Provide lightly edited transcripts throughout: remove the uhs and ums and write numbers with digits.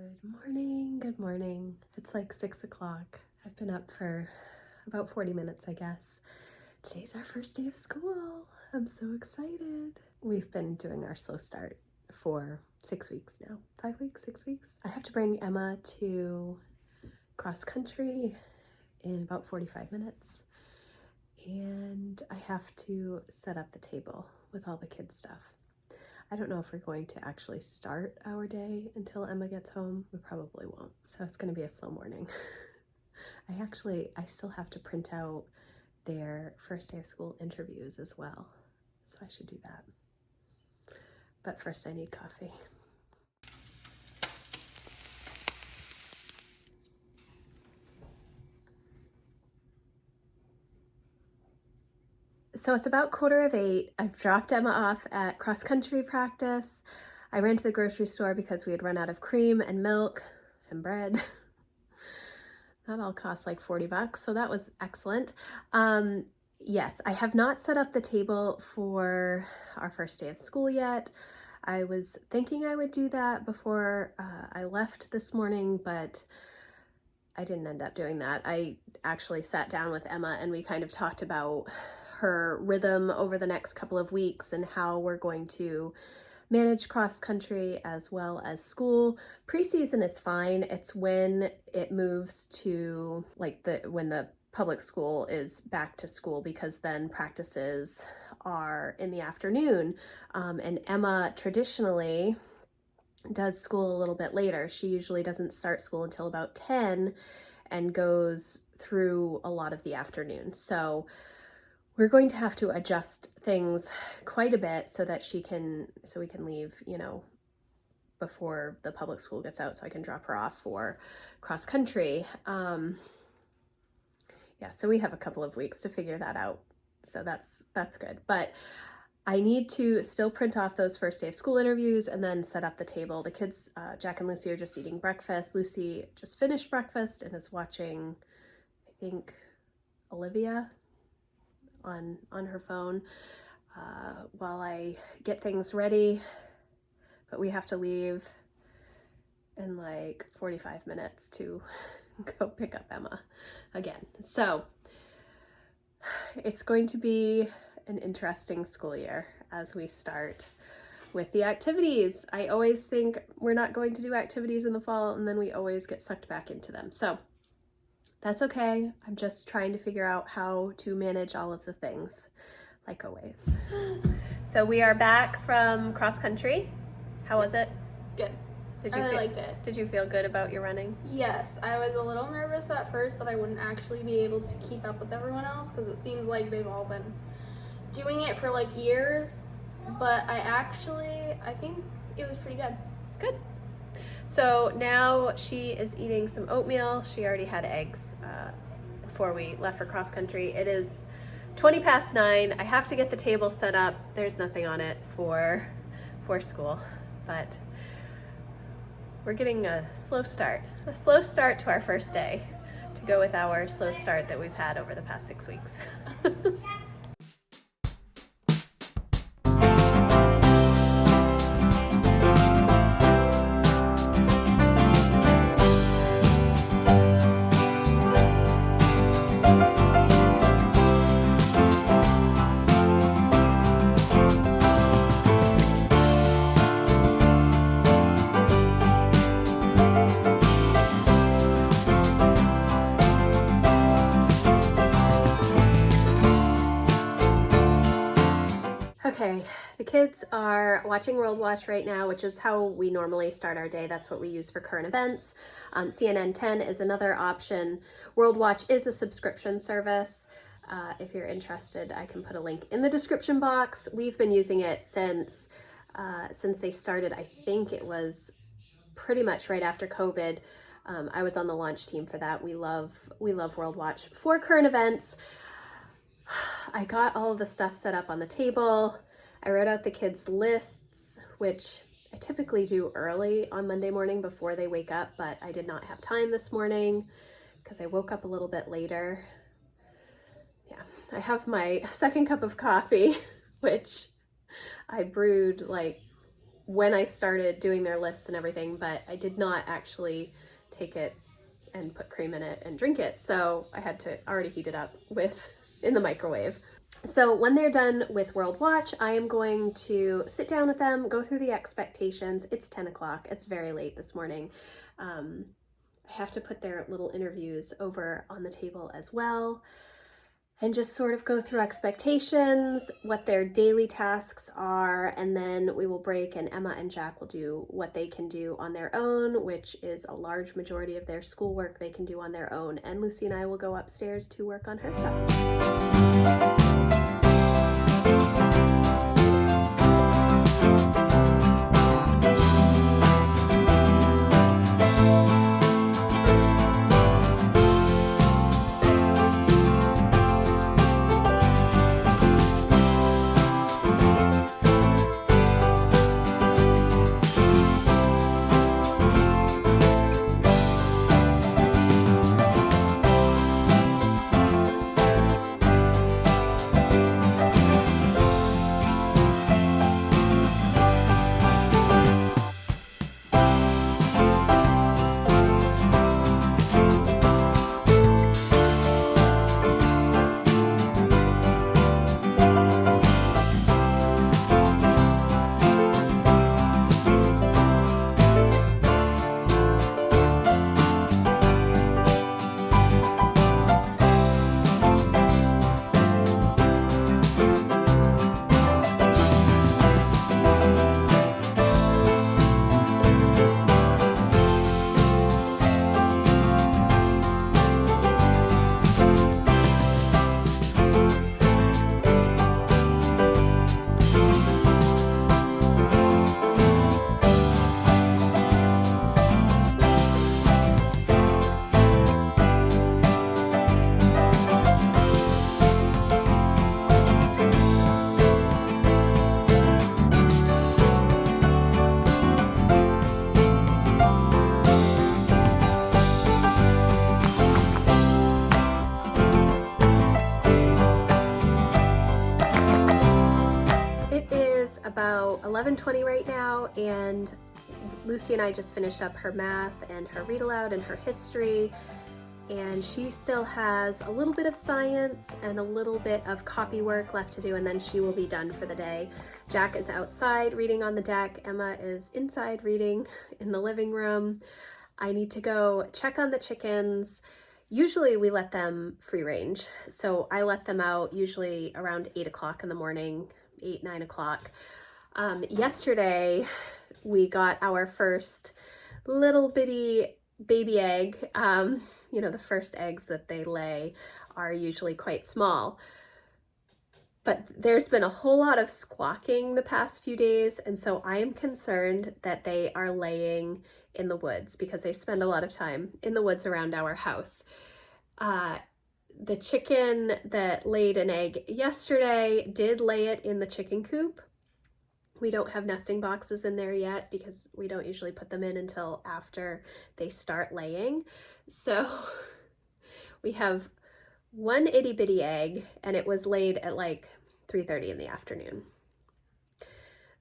Good morning, good morning. It's like 6 o'clock. I've been up for about 40 minutes, I guess. Today's our first day of school. I'm so excited. We've been doing our slow start for 6 weeks now. 5 weeks, 6 weeks. I have to bring Emma to cross country in about 45 minutes. And I have to set up the table with all the kids' stuff. I don't know if we're going to actually start our day until Emma gets home. We probably won't. So it's going to be a slow morning. I still have to print out their first day of school interviews as well. So I should do that. But first I need coffee. So it's about 7:45. I've dropped Emma off at cross country practice. I ran to the grocery store because we had run out of cream and milk and bread. That all cost like $40, so that was excellent. Yes, I have not set up the table for our first day of school yet. I was thinking I would do that before I left this morning, but I didn't end up doing that. I actually sat down with Emma and we kind of talked about her rhythm over the next couple of weeks and how we're going to manage cross country as well as school. Preseason is fine. It's when it moves to when the public school is back to school, because then practices are in the afternoon. And Emma traditionally does school a little bit later. She usually doesn't start school until about 10 and goes through a lot of the afternoon. So we're going to have to adjust things quite a bit so that we can leave, before the public school gets out so I can drop her off for cross country. So we have a couple of weeks to figure that out. So that's good. But I need to still print off those first day of school interviews and then set up the table. The kids, Jack and Lucy, are just eating breakfast. Lucy just finished breakfast and is watching, I think, Olivia on her phone while I get things ready. But we have to leave in like 45 minutes to go pick up Emma again. So it's going to be an interesting school year as we start with the activities. I always think we're not going to do activities in the fall, and then we always get sucked back into them. So that's okay. I'm just trying to figure out how to manage all of the things, like always. So we are back from cross country. How was it? Good. I liked it. Did you feel good about your running? Yes, I was a little nervous at first that I wouldn't actually be able to keep up with everyone else, because it seems like they've all been doing it for like years, but I think it was pretty good. Good. So now she is eating some oatmeal. She already had eggs before we left for cross country. It is 9:20. I have to get the table set up. There's nothing on it for school, but we're getting a slow start to our first day, to go with our slow start that we've had over the past 6 weeks. Okay, the kids are watching World Watch right now, which is how we normally start our day. That's what we use for current events. CNN 10 is another option. World Watch is a subscription service. If you're interested, I can put a link in the description box. We've been using it since they started. I think it was pretty much right after COVID. I was on the launch team for that. We love World Watch for current events. I got all of the stuff set up on the table. I wrote out the kids' lists, which I typically do early on Monday morning before they wake up, but I did not have time this morning because I woke up a little bit later. Yeah, I have my second cup of coffee, which I brewed like when I started doing their lists and everything, but I did not actually take it and put cream in it and drink it. So I had to already heat it up in the microwave. So when they're done with World Watch, I am going to sit down with them, go through the expectations. It's 10 o'clock. It's very late this morning. I have to put their little interviews over on the table as well, and just sort of go through expectations, what their daily tasks are, and then we will break and Emma and Jack will do what they can do on their own, which is a large majority of their schoolwork they can do on their own, and Lucy and I will go upstairs to work on her stuff. About 11:20 right now, and Lucy and I just finished up her math and her read aloud and her history, and she still has a little bit of science and a little bit of copy work left to do, and then she will be done for the day. Jack is outside reading on the deck. Emma is inside reading in the living room. I need to go check on the chickens. Usually we let them free range, so I let them out usually around 8 o'clock in the morning, 8, 9 o'clock. Yesterday we got our first little bitty baby egg. The first eggs that they lay are usually quite small. But there's been a whole lot of squawking the past few days, and so I am concerned that they are laying in the woods because they spend a lot of time in the woods around our house. The chicken that laid an egg yesterday did lay it in the chicken coop. We don't have nesting boxes in there yet because we don't usually put them in until after they start laying. So we have one itty bitty egg, and it was laid at like 3:30 in the afternoon.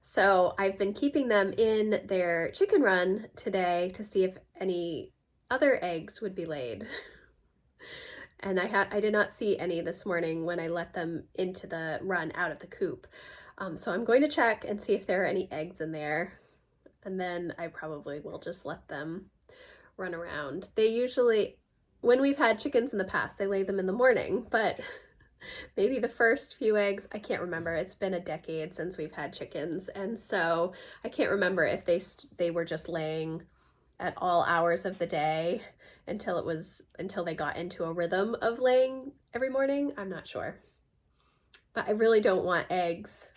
So I've been keeping them in their chicken run today to see if any other eggs would be laid. And I did not see any this morning when I let them into the run out of the coop. So I'm going to check and see if there are any eggs in there, and then I probably will just let them run around. They usually, when we've had chickens in the past, they lay them in the morning, but maybe the first few eggs, I can't remember. It's been a decade since we've had chickens, and so I can't remember if they were just laying at all hours of the day until they got into a rhythm of laying every morning. I'm not sure. But I really don't want eggs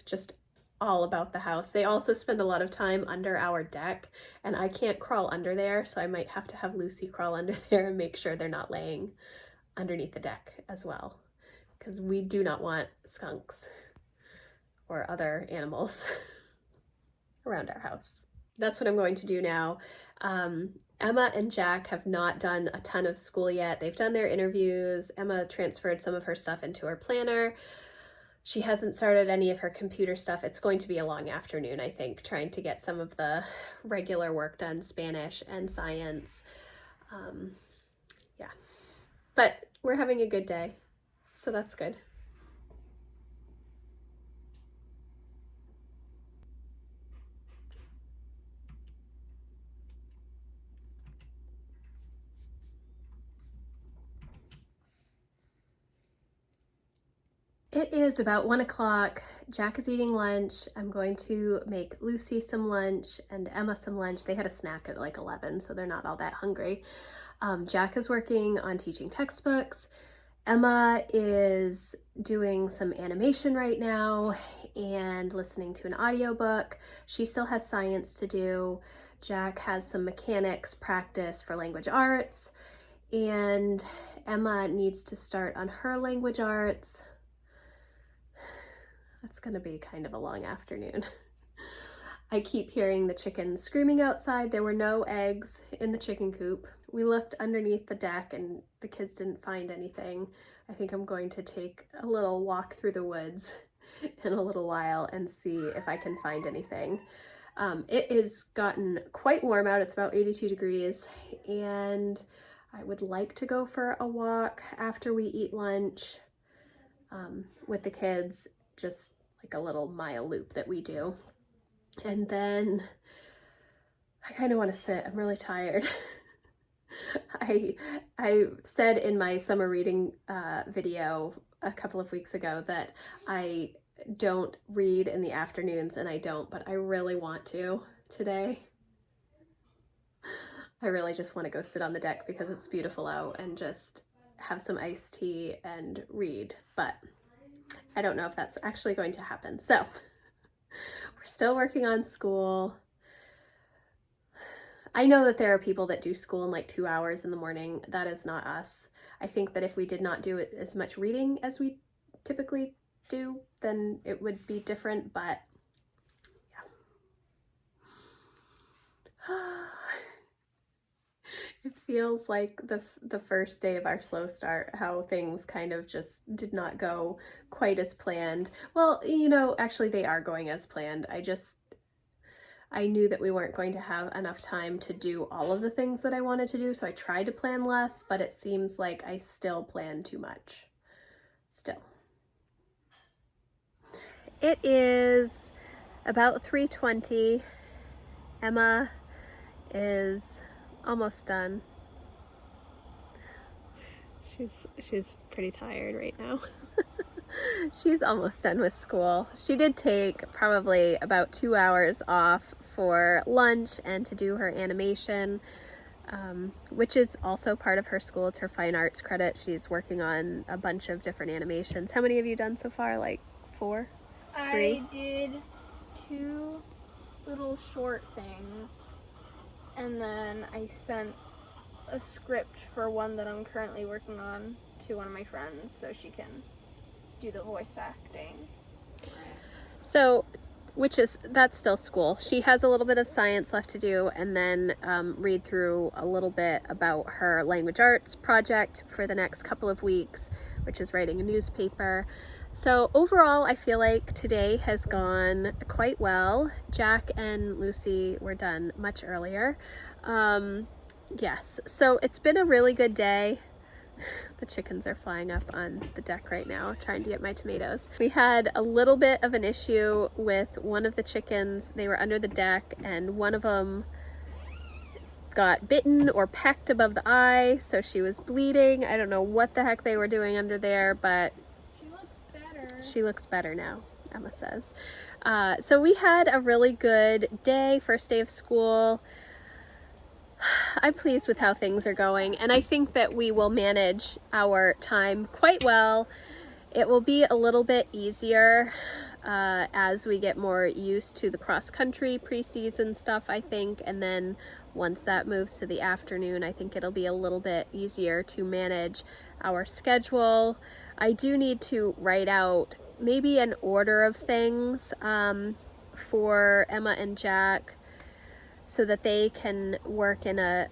just all about the house. They also spend a lot of time under our deck, and I can't crawl under there, so I might have to have Lucy crawl under there and make sure they're not laying underneath the deck as well, because we do not want skunks or other animals around our house. That's what I'm going to do now. Emma and Jack have not done a ton of school yet. They've done their interviews. Emma transferred some of her stuff into her planner. she hasn't started any of her computer stuff. It's going to be a long afternoon, I think, trying to get some of the regular work done, Spanish and science. Yeah, but we're having a good day, so that's good. It is about 1 o'clock. Jack is eating lunch. I'm going to make Lucy some lunch and Emma some lunch. They had a snack at like 11, so they're not all that hungry. Jack is working on teaching textbooks. Emma is doing some animation right now and listening to an audiobook. She still has science to do. Jack has some mechanics practice for language arts, and Emma needs to start on her language arts. That's gonna be kind of a long afternoon. I keep hearing the chickens screaming outside. There were no eggs in the chicken coop. We looked underneath the deck and the kids didn't find anything. I think I'm going to take a little walk through the woods in a little while and see if I can find anything. It has gotten quite warm out. It's about 82 degrees, and I would like to go for a walk after we eat lunch with the kids, just like a little mile loop that we do. And then I kind of want to sit. I'm really tired. I said in my summer reading video a couple of weeks ago that I don't read in the afternoons, and I don't, but I really want to today. I really just want to go sit on the deck because it's beautiful out and just have some iced tea and read, but I don't know if that's actually going to happen. So we're still working on school. I know that there are people that do school in like 2 hours in the morning. That is not us. I think that if we did not do it as much reading as we typically do, then it would be different, but yeah. It feels like the first day of our slow start, how things kind of just did not go quite as planned. Well, you know, actually they are going as planned. I knew that we weren't going to have enough time to do all of the things that I wanted to do, so I tried to plan less, but it seems like I still plan too much. Still. It is about 3:20. Emma is almost done. She's pretty tired right now. She's almost done with school. She did take probably about 2 hours off for lunch and to do her animation, which is also part of her school. It's her fine arts credit. She's working on a bunch of different animations. How many have you done so far? Like 4? 3? I did 2 little short things, and then I sent a script for one that I'm currently working on to one of my friends so she can do the voice acting. So, that's still school. She has a little bit of science left to do, and then read through a little bit about her language arts project for the next couple of weeks, which is writing a newspaper. So overall, I feel like today has gone quite well. Jack and Lucy were done much earlier. Yes, so it's been a really good day. The chickens are flying up on the deck right now, trying to get my tomatoes. We had a little bit of an issue with one of the chickens. They were under the deck, and one of them got bitten or pecked above the eye, so she was bleeding. I don't know what the heck they were doing under there, but she looks better now, Emma says. So we had a really good day, first day of school. I'm pleased with how things are going, and I think that we will manage our time quite well. It will be a little bit easier as we get more used to the cross-country preseason stuff, I think, and then once that moves to the afternoon, I think it'll be a little bit easier to manage our schedule. I do need to write out maybe an order of things for Emma and Jack, so that they can work in a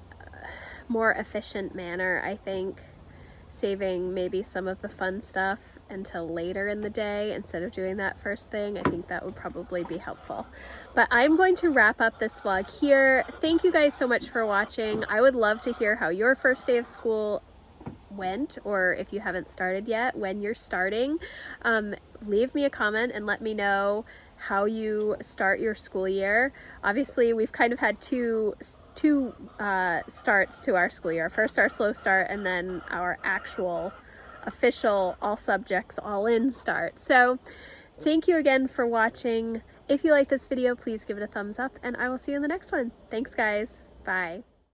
more efficient manner, I think, saving maybe some of the fun stuff until later in the day instead of doing that first thing. I think that would probably be helpful. But I'm going to wrap up this vlog here. Thank you guys so much for watching. I would love to hear how your first day of school went, or if you haven't started yet, when you're starting. Leave me a comment and let me know how you start your school year. Obviously, we've kind of had two starts to our school year. First, our slow start, and then our actual official all subjects all in start. So thank you again for watching. If you like this video, please give it a thumbs up, and I will see you in the next one. Thanks guys. Bye.